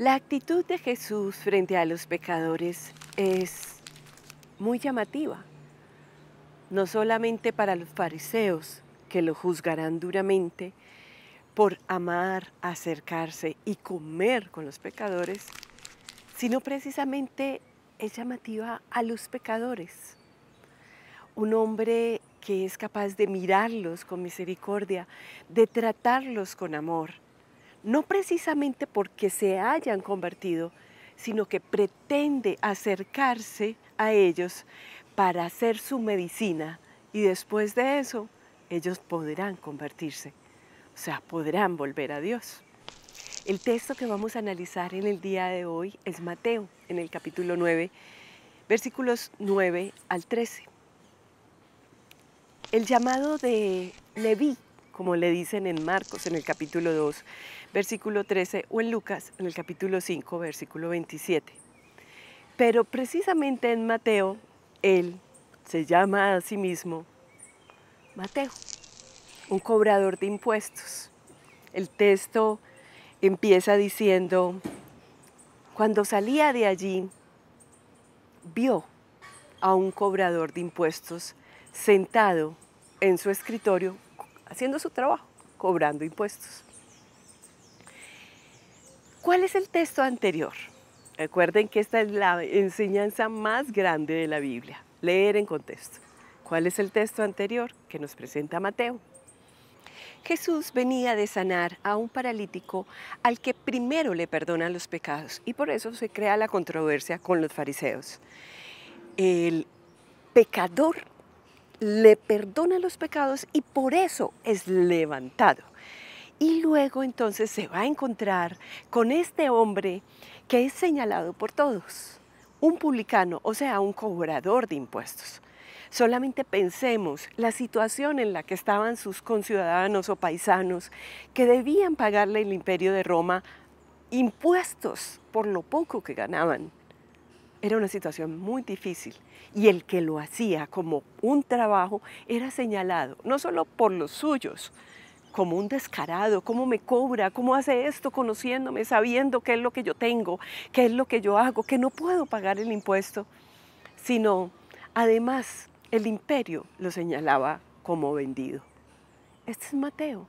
La actitud de Jesús frente a los pecadores es muy llamativa, no solamente para los fariseos, que lo juzgarán duramente por amar, acercarse y comer con los pecadores, sino precisamente es llamativa a los pecadores. Un hombre que es capaz de mirarlos con misericordia, de tratarlos con amor, no precisamente porque se hayan convertido, sino que pretende acercarse a ellos para hacer su medicina y después de eso ellos podrán convertirse, o sea, podrán volver a Dios. El texto que vamos a analizar en el día de hoy es Mateo, en el capítulo 9, versículos 9 al 13. El llamado de Leví, como le dicen en Marcos en el capítulo 2, versículo 13, o en Lucas en el capítulo 5, versículo 27. Pero precisamente en Mateo, él se llama a sí mismo Mateo, un cobrador de impuestos. El texto empieza diciendo, cuando salía de allí, vio a un cobrador de impuestos sentado en su escritorio haciendo su trabajo, cobrando impuestos. ¿Cuál es el texto anterior? Recuerden que esta es la enseñanza más grande de la Biblia, leer en contexto. ¿Cuál es el texto anterior que nos presenta Mateo? Jesús venía de sanar a un paralítico al que primero le perdonan los pecados y por eso se crea la controversia con los fariseos. El pecador le perdona los pecados y por eso es levantado. Y luego entonces se va a encontrar con este hombre que es señalado por todos, un publicano, o sea, un cobrador de impuestos. Solamente pensemos la situación en la que estaban sus conciudadanos o paisanos que debían pagarle al imperio de Roma impuestos por lo poco que ganaban. Era una situación muy difícil y el que lo hacía como un trabajo era señalado, no solo por los suyos, como un descarado, cómo me cobra, cómo hace esto conociéndome, sabiendo qué es lo que yo tengo, qué es lo que yo hago, que no puedo pagar el impuesto, sino además el imperio lo señalaba como vendido. Este es Mateo,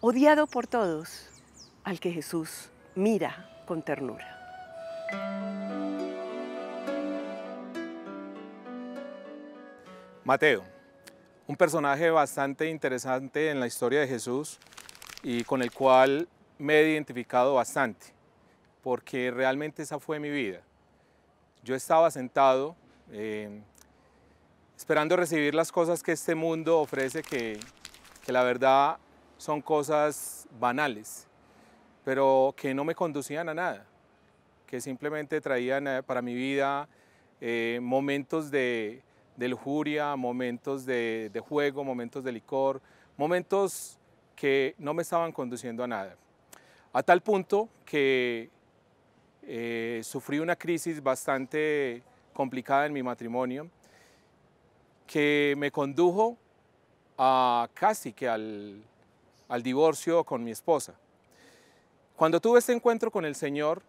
odiado por todos, al que Jesús mira con ternura. Mateo, un personaje bastante interesante en la historia de Jesús y con el cual me he identificado bastante, porque realmente esa fue mi vida. Yo estaba sentado esperando recibir las cosas que este mundo ofrece, que la verdad son cosas banales, pero que no me conducían a nada, que simplemente traían para mi vida momentos de lujuria, momentos de juego, momentos de licor, momentos que no me estaban conduciendo a nada. A tal punto que sufrí una crisis bastante complicada en mi matrimonio que me condujo a casi que al divorcio con mi esposa. Cuando tuve este encuentro con el Señor,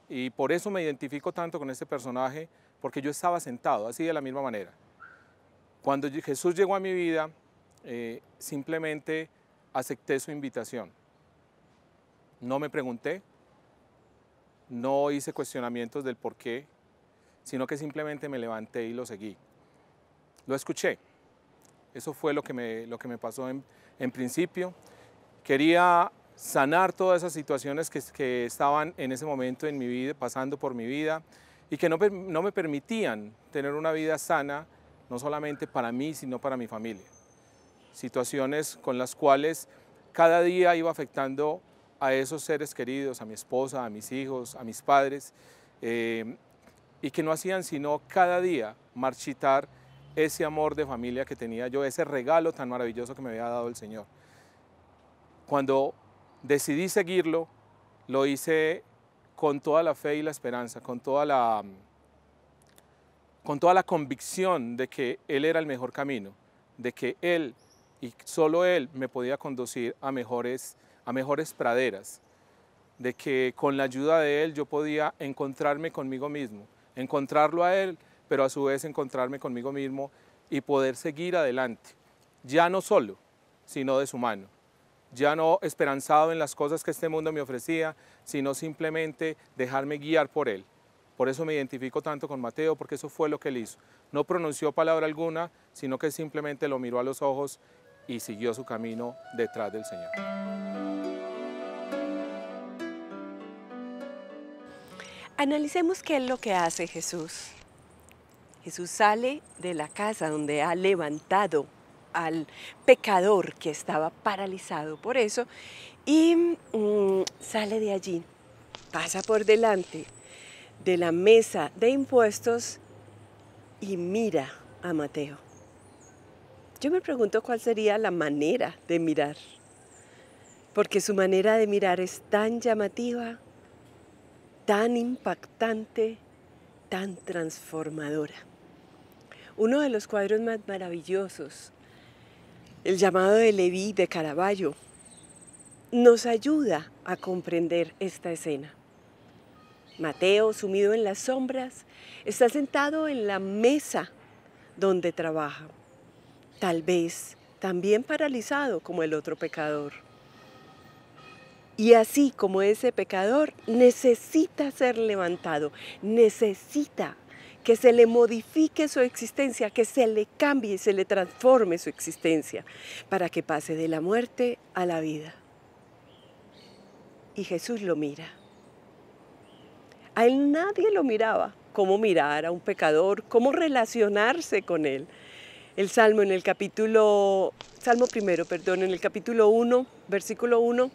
y por eso me identifico tanto con este personaje, porque yo estaba sentado, así de la misma manera. Cuando Jesús llegó a mi vida, simplemente acepté su invitación. No me pregunté, no hice cuestionamientos del por qué, sino que simplemente me levanté y lo seguí. Lo escuché. Eso fue lo que me pasó en principio. Quería sanar todas esas situaciones que estaban en ese momento en mi vida, pasando por mi vida, y que no me permitían tener una vida sana, no solamente para mí, sino para mi familia. Situaciones con las cuales cada día iba afectando a esos seres queridos, a mi esposa, a mis hijos, a mis padres, y que no hacían sino cada día marchitar ese amor de familia que tenía yo, ese regalo tan maravilloso que me había dado el Señor. Cuando decidí seguirlo, lo hice con toda la fe y la esperanza, con toda la convicción de que Él era el mejor camino, de que Él y solo Él me podía conducir a mejores praderas. de que con la ayuda de Él yo podía encontrarme conmigo mismo, encontrarlo a Él, pero a su vez encontrarme conmigo mismo y poder seguir adelante, ya no solo, sino de su mano, ya no esperanzado en las cosas que este mundo me ofrecía, sino simplemente dejarme guiar por Él. Por eso me identifico tanto con Mateo, porque eso fue lo que él hizo. No pronunció palabra alguna, sino que simplemente lo miró a los ojos y siguió su camino detrás del Señor. Analicemos qué es lo que hace Jesús. Jesús sale de la casa donde ha levantado al pecador que estaba paralizado por eso y sale de allí, pasa por delante de la mesa de impuestos y mira a Mateo. Yo me pregunto cuál sería la manera de mirar, porque su manera de mirar es tan llamativa, tan impactante, tan transformadora. Uno de los cuadros más maravillosos, el llamado de Leví de Caravaggio, nos ayuda a comprender esta escena. Mateo, sumido en las sombras, está sentado en la mesa donde trabaja, tal vez también paralizado como el otro pecador. Y así como ese pecador necesita ser levantado, necesita que se le modifique su existencia, que se le cambie, se le transforme su existencia, para que pase de la muerte a la vida. Y Jesús lo mira. A él nadie lo miraba, cómo mirar a un pecador, cómo relacionarse con él. El Salmo en el capítulo 1, versículo 1,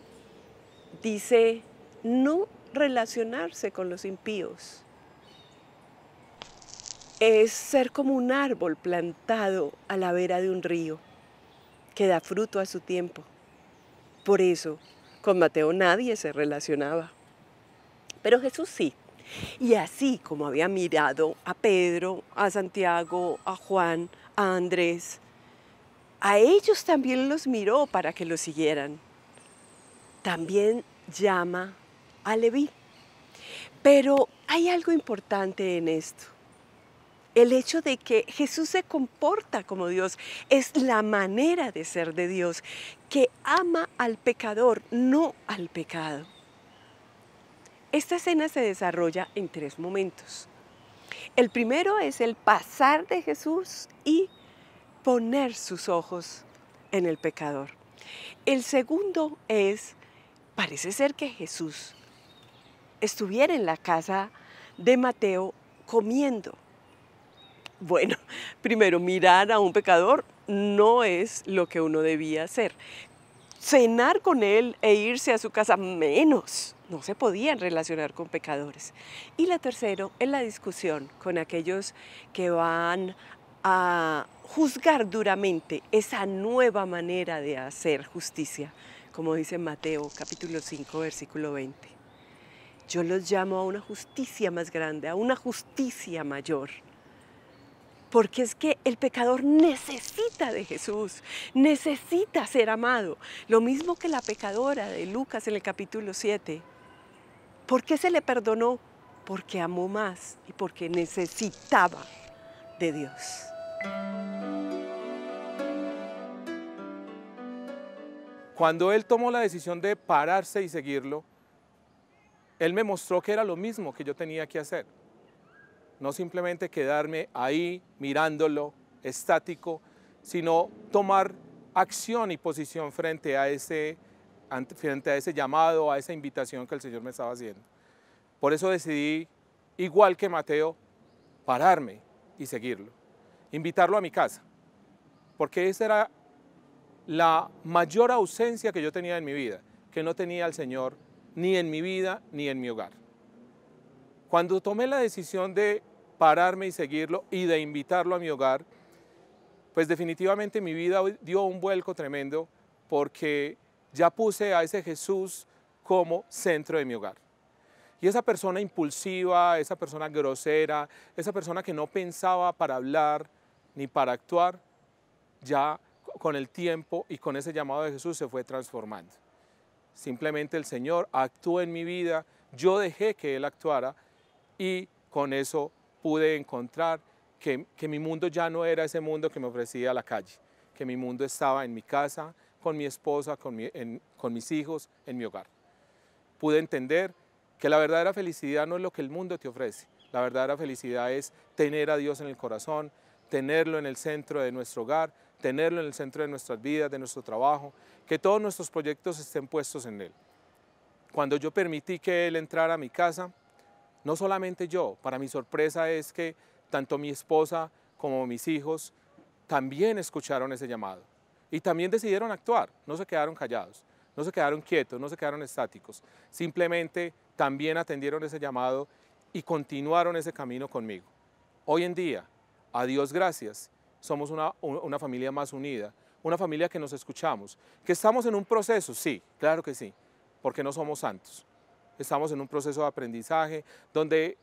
dice, no relacionarse con los impíos. Es ser como un árbol plantado a la vera de un río, que da fruto a su tiempo. Por eso, con Mateo nadie se relacionaba. Pero Jesús sí. Y así como había mirado a Pedro, a Santiago, a Juan, a Andrés, a ellos también los miró para que lo siguieran. También llama a Leví. Pero hay algo importante en esto. El hecho de que Jesús se comporta como Dios es la manera de ser de Dios, que ama al pecador, no al pecado. Esta escena se desarrolla en 3 momentos. El primero es el pasar de Jesús y poner sus ojos en el pecador. El segundo es, parece ser que Jesús estuviera en la casa de Mateo comiendo. Bueno, primero, mirar a un pecador no es lo que uno debía hacer. Cenar con él e irse a su casa menos. No se podían relacionar con pecadores. Y la tercera es la discusión con aquellos que van a juzgar duramente esa nueva manera de hacer justicia, como dice Mateo capítulo 5, versículo 20. Yo los llamo a una justicia más grande, a una justicia mayor. Porque es que el pecador necesita de Jesús, necesita ser amado. Lo mismo que la pecadora de Lucas en el capítulo 7. ¿Por qué se le perdonó? Porque amó más y porque necesitaba de Dios. Cuando él tomó la decisión de pararse y seguirlo, él me mostró que era lo mismo que yo tenía que hacer. No simplemente quedarme ahí mirándolo, estático, sino tomar acción y posición frente a ese llamado, a esa invitación que el Señor me estaba haciendo. Por eso decidí, igual que Mateo, pararme y seguirlo, invitarlo a mi casa, porque esa era la mayor ausencia que yo tenía en mi vida, que no tenía al Señor ni en mi vida ni en mi hogar. Cuando tomé la decisión de pararme y seguirlo y de invitarlo a mi hogar, pues definitivamente mi vida dio un vuelco tremendo porque ya puse a ese Jesús como centro de mi hogar. Y esa persona impulsiva, esa persona grosera, esa persona que no pensaba para hablar ni para actuar, ya con el tiempo y con ese llamado de Jesús se fue transformando. simplemente el Señor actuó en mi vida, yo dejé que Él actuara y con eso pude encontrar que mi mundo ya no era ese mundo que me ofrecía la calle, que mi mundo estaba en mi casa, con mi esposa, con mis hijos, en mi hogar. Pude entender que la verdadera felicidad no es lo que el mundo te ofrece. La verdadera felicidad es tener a Dios en el corazón, tenerlo en el centro de nuestro hogar, tenerlo en el centro de nuestras vidas, de nuestro trabajo, que todos nuestros proyectos estén puestos en Él. Cuando yo permití que Él entrara a mi casa, no solamente yo, para mi sorpresa es que tanto mi esposa como mis hijos también escucharon ese llamado y también decidieron actuar, no se quedaron callados, no se quedaron quietos, no se quedaron estáticos, simplemente también atendieron ese llamado y continuaron ese camino conmigo. Hoy en día, a Dios gracias, somos una familia más unida, una familia que nos escuchamos, que estamos en un proceso, sí, claro que sí, porque no somos santos. Estamos en un proceso de aprendizaje donde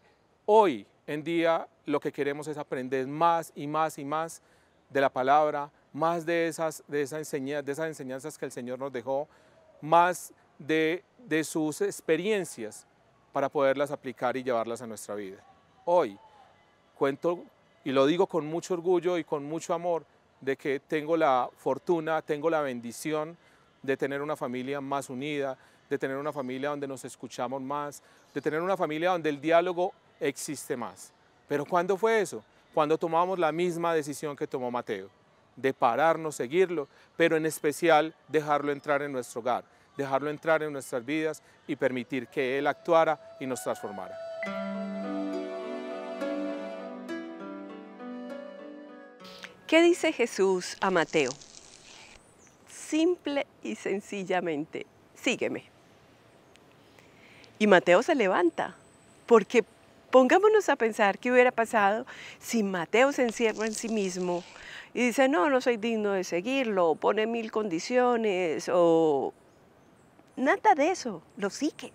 hoy en día lo que queremos es aprender más y más y más de la palabra, más de esas enseñanzas que el Señor nos dejó, más de sus experiencias para poderlas aplicar y llevarlas a nuestra vida. Hoy cuento, y lo digo con mucho orgullo y con mucho amor, de que tengo la fortuna, tengo la bendición de tener una familia más unida, de tener una familia donde nos escuchamos más, de tener una familia donde el diálogo existe más. ¿Pero cuándo fue eso? Cuando tomamos la misma decisión que tomó Mateo, de pararnos, seguirlo, pero en especial dejarlo entrar en nuestro hogar, dejarlo entrar en nuestras vidas y permitir que Él actuara y nos transformara. ¿Qué dice Jesús a Mateo? Simple y sencillamente, sígueme. Y Mateo se levanta, porque pongámonos a pensar qué hubiera pasado si Mateo se encierra en sí mismo y dice, no, no soy digno de seguirlo, o pone 1000 condiciones, o nada de eso, lo sigue.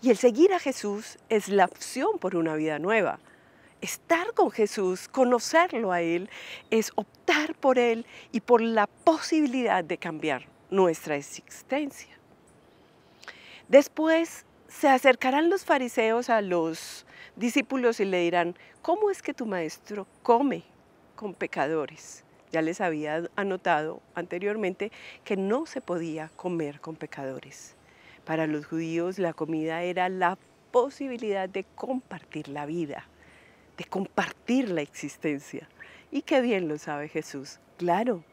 Y el seguir a Jesús es la opción por una vida nueva. Estar con Jesús, conocerlo a Él, es optar por Él y por la posibilidad de cambiar nuestra existencia. Después se acercarán los fariseos a los discípulos y le dirán, ¿cómo es que tu maestro come con pecadores? Ya les había anotado anteriormente que no se podía comer con pecadores. Para los judíos la comida era la posibilidad de compartir la vida, de compartir la existencia. Y qué bien lo sabe Jesús, claro.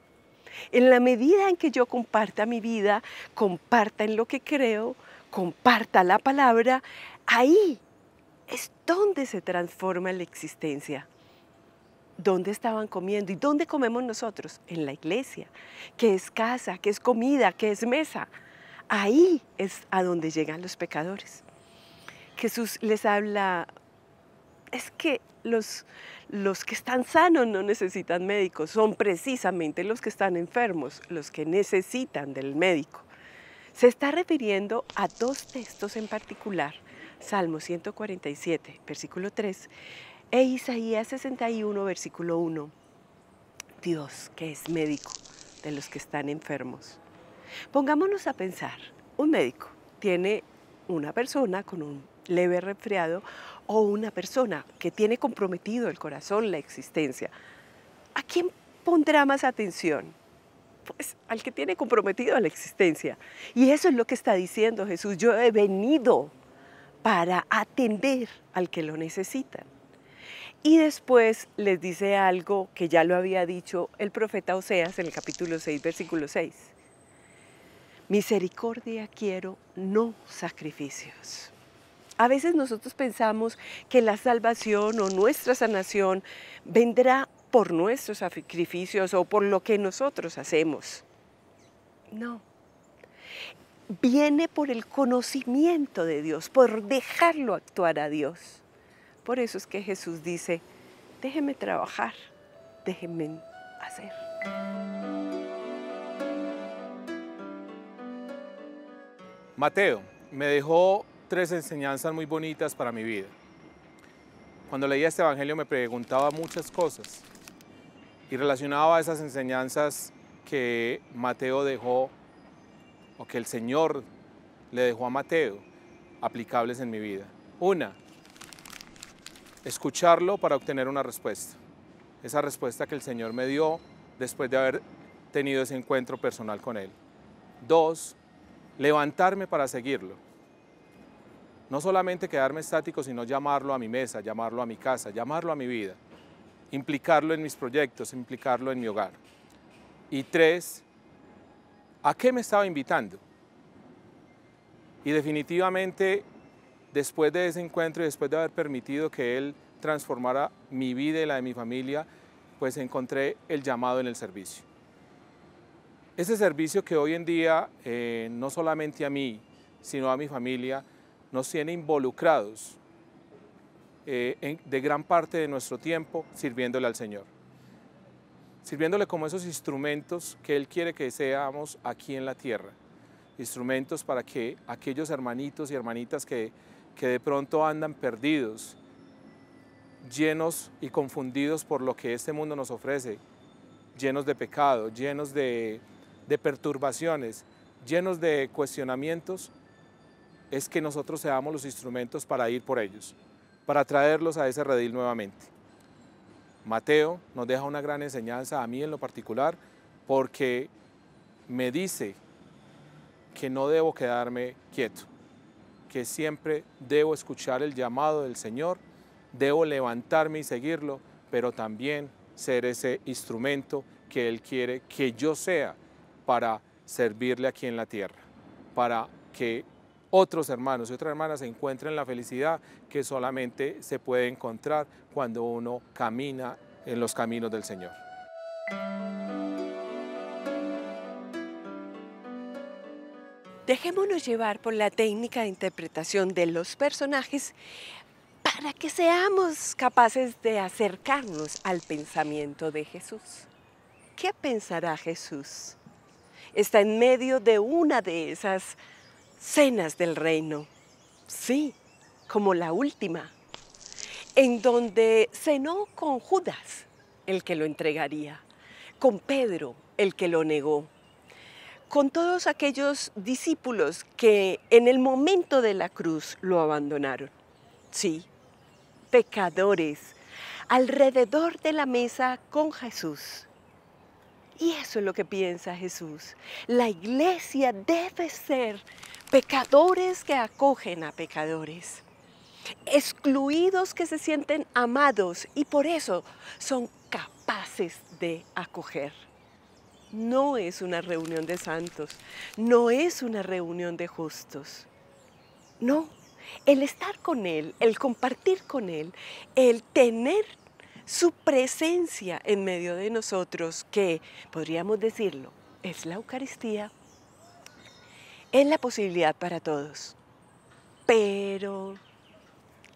En la medida en que yo comparta mi vida, comparta en lo que creo, comparta la palabra, ahí es donde se transforma la existencia. ¿Dónde estaban comiendo? ¿Y dónde comemos nosotros? En la iglesia, que es casa, que es comida, que es mesa. Ahí es a donde llegan los pecadores. Jesús les habla, es que los que están sanos no necesitan médicos, son precisamente los que están enfermos, los que necesitan del médico. Se está refiriendo a dos textos en particular, Salmo 147, versículo 3, e Isaías 61, versículo 1. Dios, que es médico de los que están enfermos. Pongámonos a pensar, un médico tiene una persona con un leve resfriado o una persona que tiene comprometido el corazón, la existencia. ¿A quién pondrá más atención? Pues al que tiene comprometido la existencia. Y eso es lo que está diciendo Jesús. Yo he venido para atender al que lo necesita. Y después les dice algo que ya lo había dicho el profeta Oseas en el capítulo 6, versículo 6. Misericordia quiero, no sacrificios. A veces nosotros pensamos que la salvación o nuestra sanación vendrá por nuestros sacrificios o por lo que nosotros hacemos. No. Viene por el conocimiento de Dios, por dejarlo actuar a Dios. Por eso es que Jesús dice, déjeme trabajar, déjenme hacer. Mateo me dejó 3 enseñanzas muy bonitas para mi vida. Cuando leía este evangelio me preguntaba muchas cosas y relacionaba esas enseñanzas que Mateo dejó o que el Señor le dejó a Mateo aplicables en mi vida. Una, escucharlo para obtener una respuesta. Esa respuesta que el Señor me dio después de haber tenido ese encuentro personal con Él. Dos, levantarme para seguirlo. No solamente quedarme estático, sino llamarlo a mi mesa, llamarlo a mi casa, llamarlo a mi vida. Implicarlo en mis proyectos, implicarlo en mi hogar. Y tres, ¿a qué me estaba invitando? Y definitivamente, después de ese encuentro y después de haber permitido que Él transformara mi vida y la de mi familia, pues encontré el llamado en el servicio. Ese servicio que hoy en día, no solamente a mí, sino a mi familia, nos tiene involucrados de gran parte de nuestro tiempo sirviéndole al Señor. Sirviéndole como esos instrumentos que Él quiere que seamos aquí en la tierra. Instrumentos para que aquellos hermanitos y hermanitas que de pronto andan perdidos, llenos y confundidos por lo que este mundo nos ofrece, llenos de pecado, llenos de perturbaciones, llenos de cuestionamientos, es que nosotros seamos los instrumentos para ir por ellos, para traerlos a ese redil nuevamente. Mateo nos deja una gran enseñanza a mí en lo particular, porque me dice que no debo quedarme quieto, que siempre debo escuchar el llamado del Señor, debo levantarme y seguirlo, pero también ser ese instrumento que Él quiere que yo sea para servirle aquí en la tierra, para que otros hermanos y otras hermanas encuentren la felicidad que solamente se puede encontrar cuando uno camina en los caminos del Señor. Dejémonos llevar por la técnica de interpretación de los personajes para que seamos capaces de acercarnos al pensamiento de Jesús. ¿Qué pensará Jesús? Está en medio de una de esas cenas del reino, sí, como la última, en donde cenó con Judas, el que lo entregaría, con Pedro, el que lo negó, con todos aquellos discípulos que en el momento de la cruz lo abandonaron. Sí, pecadores, alrededor de la mesa con Jesús. Y eso es lo que piensa Jesús. La iglesia debe ser pecadores que acogen a pecadores, excluidos que se sienten amados y por eso son capaces de acoger. No es una reunión de santos, no es una reunión de justos. No, el estar con Él, el compartir con Él, el tener su presencia en medio de nosotros, que podríamos decirlo, es la Eucaristía, es la posibilidad para todos. Pero,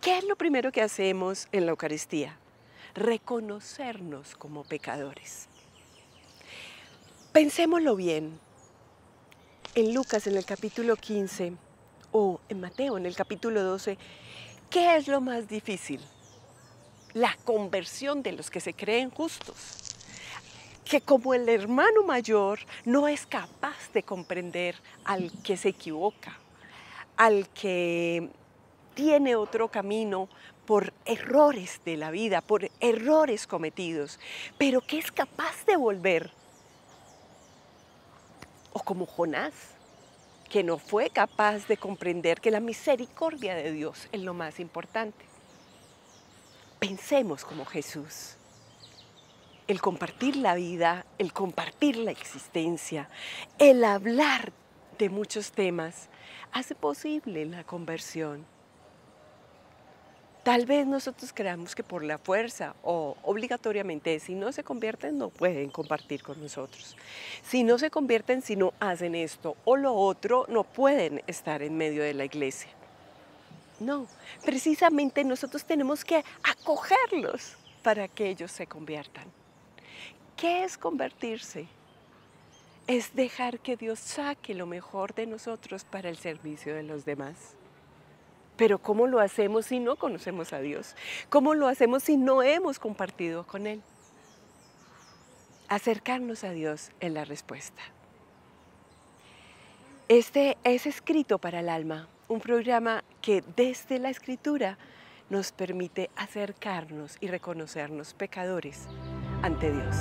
¿qué es lo primero que hacemos en la Eucaristía? Reconocernos como pecadores. Pensémoslo bien. En Lucas, en el capítulo 15, o en Mateo, en el capítulo 12, ¿qué es lo más difícil? La conversión de los que se creen justos. Que como el hermano mayor no es capaz de comprender al que se equivoca, al que tiene otro camino por errores de la vida, por errores cometidos, pero que es capaz de volver. O como Jonás, que no fue capaz de comprender que la misericordia de Dios es lo más importante. Pensemos como Jesús. El compartir la vida, el compartir la existencia, el hablar de muchos temas, hace posible la conversión. Tal vez nosotros creamos que por la fuerza o obligatoriamente, si no se convierten, no pueden compartir con nosotros. Si no se convierten, si no hacen esto o lo otro, no pueden estar en medio de la iglesia. No, precisamente nosotros tenemos que acogerlos para que ellos se conviertan. ¿Qué es convertirse? Es dejar que Dios saque lo mejor de nosotros para el servicio de los demás. Pero ¿cómo lo hacemos si no conocemos a Dios? ¿Cómo lo hacemos si no hemos compartido con Él? Acercarnos a Dios es la respuesta. Este es Escrito para el Alma, un programa que desde la escritura nos permite acercarnos y reconocernos pecadores ante Dios.